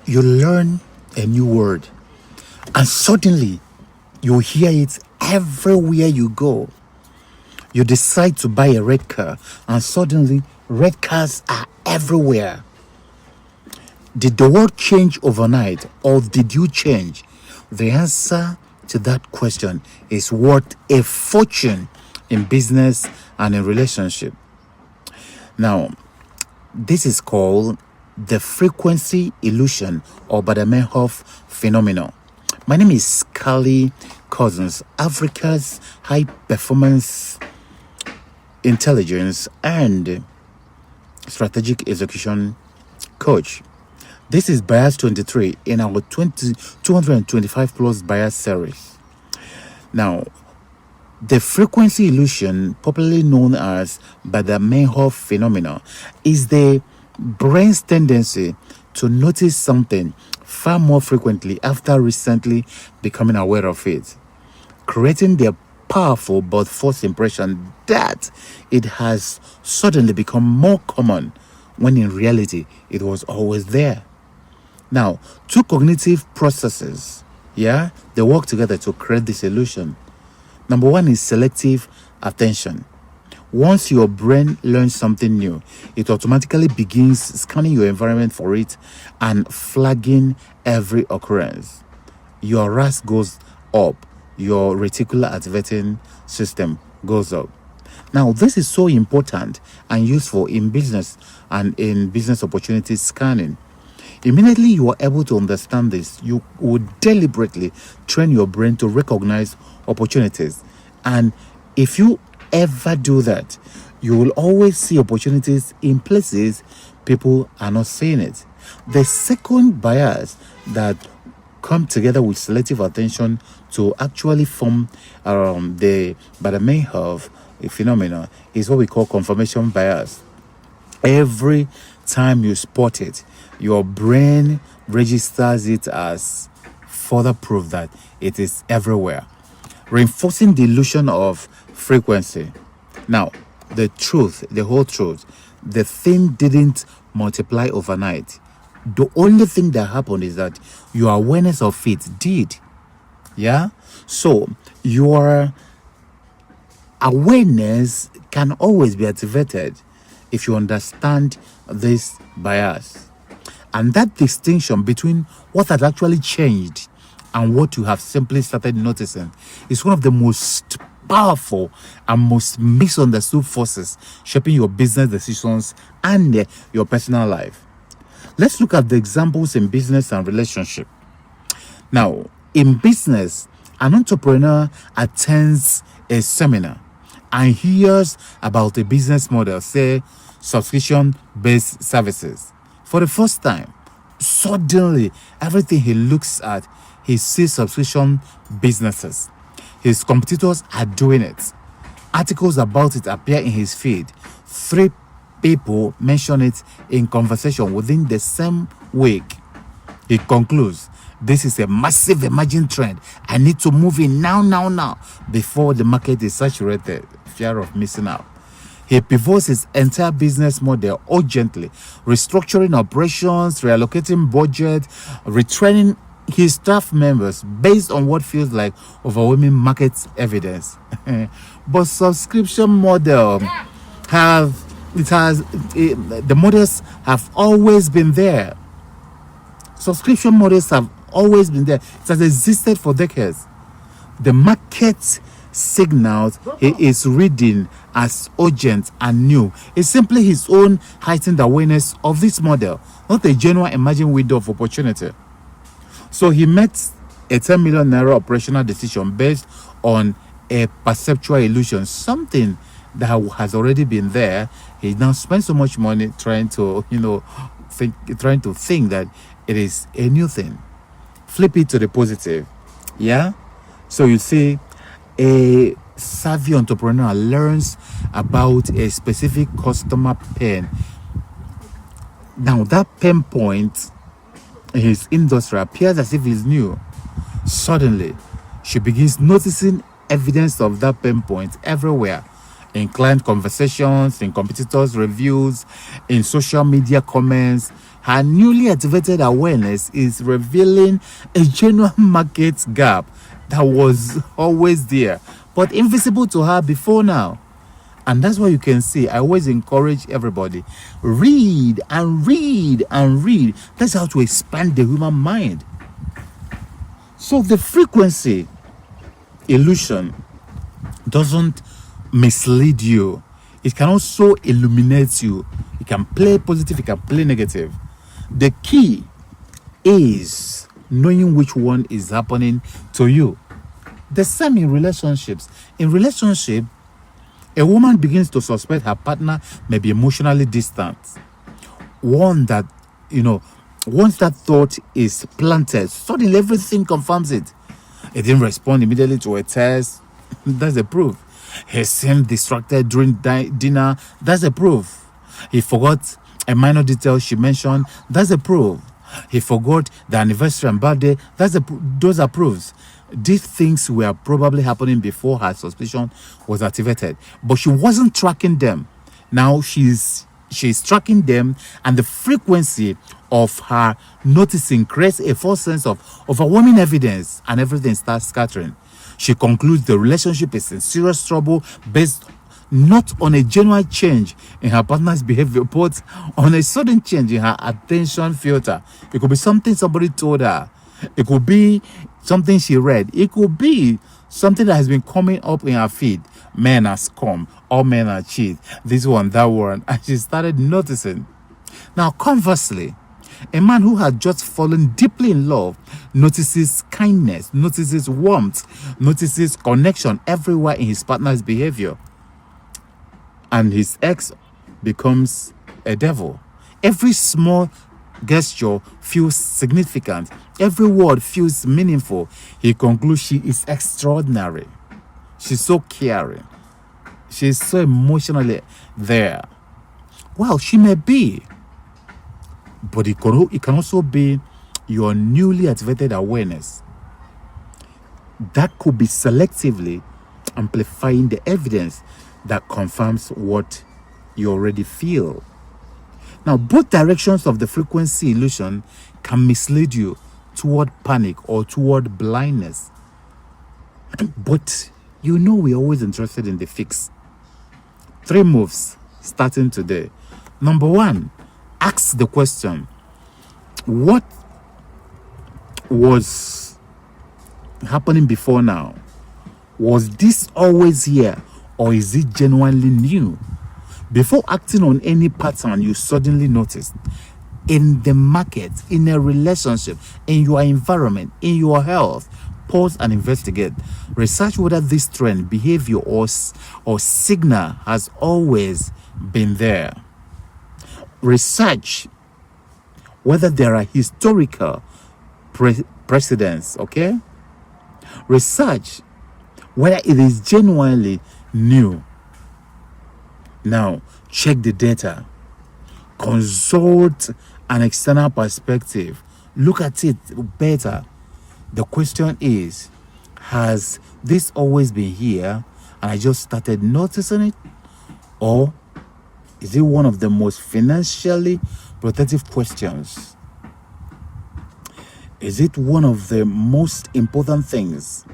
You learn a new word, and suddenly you hear it everywhere you go. You decide to buy a red car, and suddenly red cars are everywhere. Did the world change overnight, or did you change? The answer to that question is worth a fortune in business and in relationship. Now, this is called the frequency illusion or Baader-Meinhof phenomenon. My name is Cussons, Africa's high performance intelligence and strategic execution coach. This is Bias 23 in our 225 plus Bias series. Now, the frequency illusion, popularly known as Baader-Meinhof phenomenon, is the brain's tendency to notice something far more frequently after recently becoming aware of it, creating the powerful but false impression that it has suddenly become more common when in reality it was always there. Now, two cognitive processes, they work together to create this illusion. Number one is selective attention. Once your brain learns something new, it automatically begins scanning your environment for it and flagging every occurrence. Your RAS goes up, your reticular activating system goes up. Now, this is so important and useful in business and in business opportunity scanning. Immediately you are able to understand this, you would deliberately train your brain to recognize opportunities. And if you ever do that, you will always see opportunities in places people are not seeing it. The second bias that come together with selective attention to actually form the Baader-Meinhof phenomenon is what we call confirmation bias. Every time you spot it, your brain registers it as further proof that it is everywhere, reinforcing the illusion of frequency. Now, the truth, the whole truth, the thing didn't multiply overnight. The only thing that happened is that your awareness of it did. So your awareness can always be activated if you understand this bias. And that distinction between what has actually changed and what you have simply started noticing is one of the most powerful and most misunderstood forces shaping your business decisions and your personal life. Let's look at the examples in business and relationship. Now, in business, an entrepreneur attends a seminar and hears about a business model, say subscription-based services. For the first time, suddenly, everything he looks at, he sees subscription businesses. His competitors are doing it. Articles about it appear in his feed. 3 people mention it in conversation within the same week. He concludes, this is a massive emerging trend. I need to move in now, before the market is saturated. Fear of missing out. He pivots his entire business model urgently, restructuring operations, reallocating budget, retraining his staff members based on what feels like overwhelming market evidence. But subscription model the models have always been there. Subscription models have always been there. It has existed for decades. The market signals he is reading as urgent and new is simply his own heightened awareness of this model, not a genuine emerging window of opportunity. So he makes a 10 million naira operational decision based on a perceptual illusion, something that has already been there. He now spends so much money trying to think that it is a new thing. Flip it to the positive. So you see, a savvy entrepreneur learns about a specific customer pain. Now that pain point in his industry appears as if it's new. Suddenly, she begins noticing evidence of that pain point everywhere. in client conversations, in competitors' reviews, in social media comments. Her newly activated awareness is revealing a genuine market gap that was always there, but invisible to her before now. And that's why you can see, I always encourage everybody, read and read and read. That's how to expand the human mind. So the frequency illusion doesn't mislead you. It can also illuminate you. It can play positive, it can play negative. The key is knowing which one is happening to you. The same in relationships. In relationship, a woman begins to suspect her partner may be emotionally distant. One that, once that thought is planted, suddenly everything confirms it. He didn't respond immediately to a text. That's the proof. He seemed distracted during dinner. That's the proof. He forgot a minor detail she mentioned. That's the proof. He forgot the anniversary and birthday. Those are proofs. These things were probably happening before her suspicion was activated, but she wasn't tracking them. Now she's tracking them, and the frequency of her noticing creates a false sense of overwhelming evidence, and everything starts scattering. She concludes the relationship is in serious trouble based not on a genuine change in her partner's behavior, but on a sudden change in her attention filter. It could be something somebody told her. It could be something she read. It could be something that has been coming up in her feed. Men are scum. All men are cheat. This one, that one. And she started noticing. Now, conversely, a man who had just fallen deeply in love notices kindness, notices warmth, notices connection everywhere in his partner's behavior. And his ex becomes a devil. Every small gesture feels significant. Every word feels meaningful. He concludes she is extraordinary. She's so caring. She's so emotionally there. Well, she may be. But it can also be your newly activated awareness. That could be selectively amplifying the evidence that confirms what you already feel. Now, both directions of the frequency illusion can mislead you toward panic or toward blindness. But we're always interested in the fix. 3 moves starting today. Number 1, ask the question, what was happening before now? Was this always here, or is it genuinely new? Before acting on any pattern you suddenly noticed in the market, in a relationship, in your environment, in your health, pause and investigate. Research whether this trend, behavior, or signal has always been there. Research whether there are historical precedents, okay? Research whether it is genuinely new. Now, check the data. Consult an external perspective. Look at it better. The question is, has this always been here and I just started noticing it? Or is it one of the most financially protective questions? Is it one of the most important things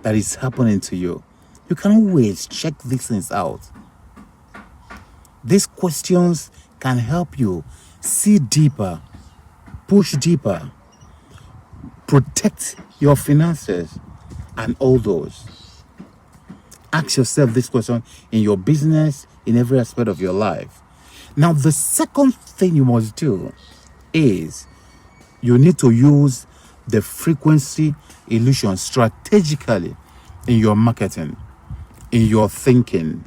that is happening to you? You can always check these things out. These questions can help you see deeper, push deeper, protect your finances, and all those. Ask yourself this question in your business, in every aspect of your life. Now, the second thing you must do is you need to use the frequency illusion strategically in your marketing, in your thinking,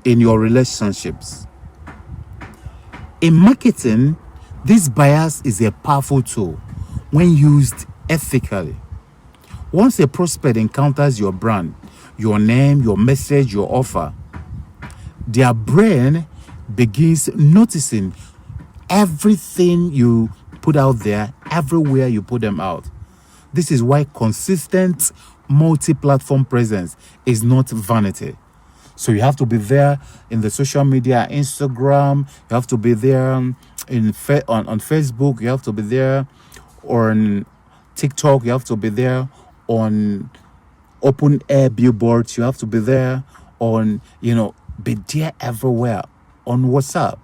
in your relationships. In marketing, this bias is a powerful tool when used ethically. Once a prospect encounters your brand, your name, your message, your offer, their brain begins noticing everything you put out there, everywhere you put them out. This is why consistent multi-platform presence is not vanity. So you have to be there in the social media, Instagram. You have to be there on Facebook. You have to be there on TikTok. You have to be there on open air billboards. You have to be there on, be there everywhere on WhatsApp.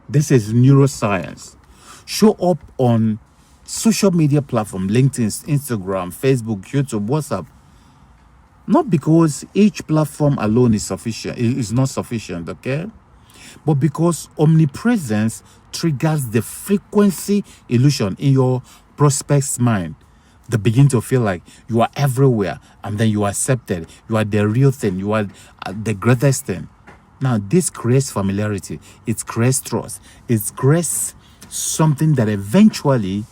This is neuroscience. Show up on social media platform, LinkedIn, Instagram, Facebook, YouTube, WhatsApp. Not because each platform alone is sufficient, is not sufficient, okay? But because omnipresence triggers the frequency illusion in your prospect's mind. They begin to feel like you are everywhere, and then you are accepted. You are the real thing. You are the greatest thing. Now, this creates familiarity. It creates trust. It creates something that eventually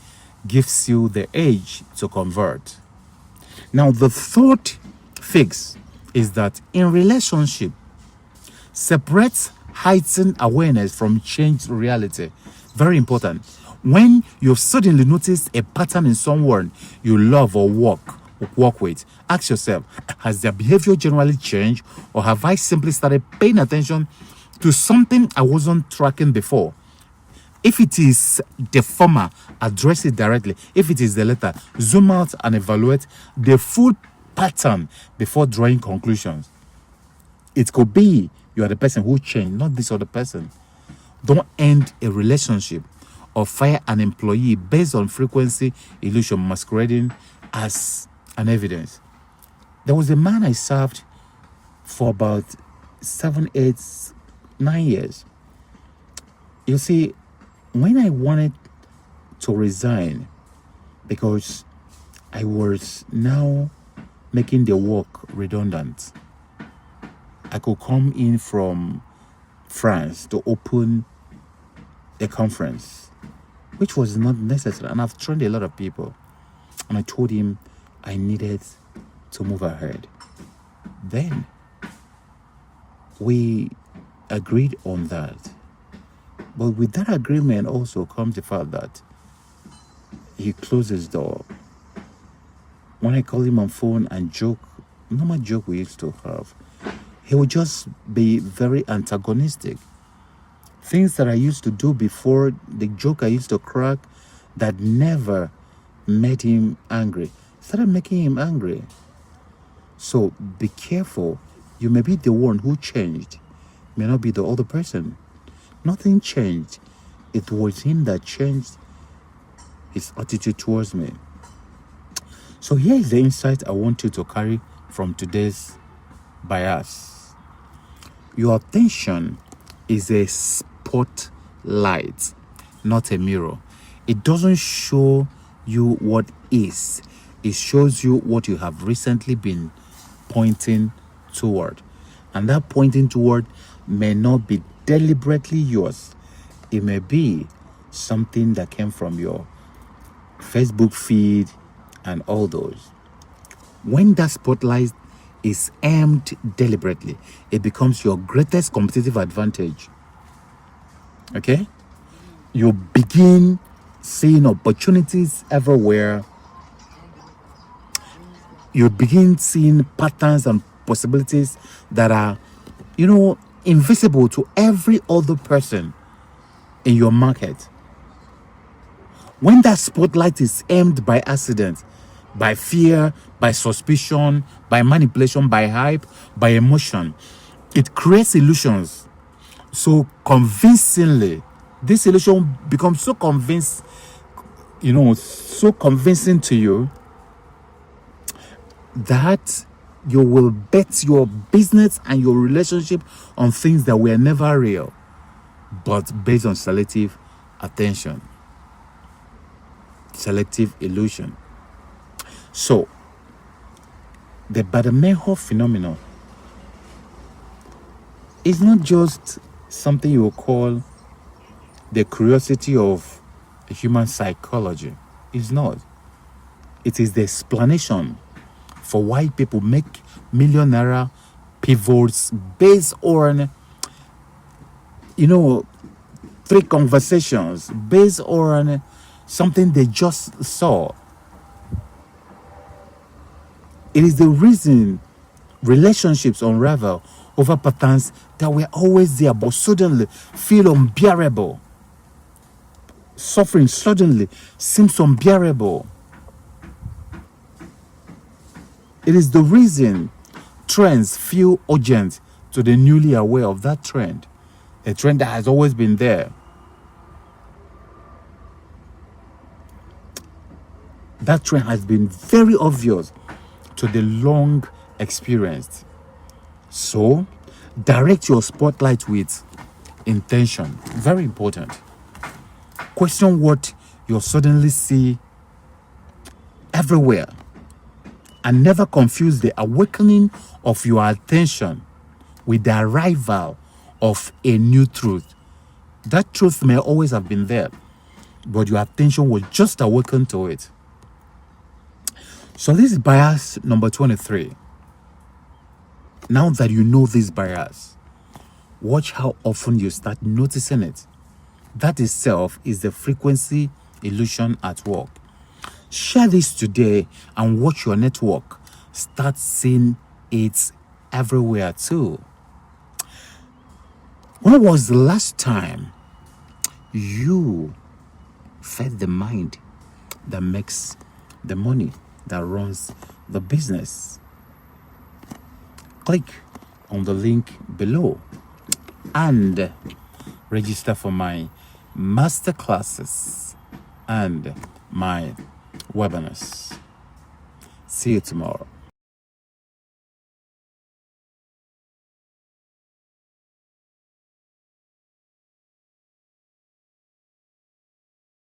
gives you the edge to convert. Now, the third fix is that in relationship, separate heightened awareness from changed reality. Very important. When you've suddenly noticed a pattern in someone you love or work with, ask yourself, has their behavior generally changed, or have I simply started paying attention to something I wasn't tracking before? If it is the former, address it directly. If it is the latter, zoom out and evaluate the full pattern before drawing conclusions. It could be you are the person who changed, not this other person. Don't end a relationship or fire an employee based on frequency illusion masquerading as an evidence. There was a man I served for about 7, 8, 9 years. You see, when I wanted to resign because I was now making the work redundant, I could come in from France to open a conference, which was not necessary. And I've trained a lot of people. And I told him I needed to move ahead. Then we agreed on that. But with that agreement also comes the fact that he closed his door. When I call him on phone and joke, normal joke we used to have, he would just be very antagonistic. Things that I used to do before, the joke I used to crack that never made him angry, started making him angry. So be careful. You may be the one who changed, may not be the other person. Nothing changed. It was him that changed his attitude towards me. So here is the insight I want you to carry from today's bias. Your attention is a spotlight, not a mirror. It doesn't show you what is. It shows you what you have recently been pointing toward. And that pointing toward may not be deliberately yours. It may be something that came from your Facebook feed and all those. When that spotlight is aimed deliberately, it becomes your greatest competitive advantage. Okay? You begin seeing opportunities everywhere. You begin seeing patterns and possibilities that are, invisible to every other person in your market. When that spotlight is aimed by accident, by fear, by suspicion, by manipulation, by hype, by emotion, it creates illusions so convincingly. This illusion becomes so so convincing to you that you will bet your business and your relationship on things that were never real, but based on selective attention, selective illusion. So, the Baader-Meinhof phenomenon is not just something you will call the curiosity of human psychology. It's not. It is the explanation for why people make millionaire pivots based on, 3 conversations, based on something they just saw. It is the reason relationships unravel over patterns that were always there but suddenly feel unbearable. Suffering suddenly seems unbearable. It is the reason trends feel urgent to the newly aware of that trend, a trend that has always been there. That trend has been very obvious to the long experienced. So, direct your spotlight with intention. Very important. Question what you suddenly see everywhere, and never confuse the awakening of your attention with the arrival of a new truth. That truth may always have been there, but your attention was just awakened to it. So this is bias number 23. Now that you know this bias, watch how often you start noticing it. That itself is the frequency illusion at work. Share this today and watch your network start seeing it everywhere too. When was the last time you fed the mind that makes the money, that runs the business? Click on the link below and register for my masterclasses and my webinars. See you tomorrow.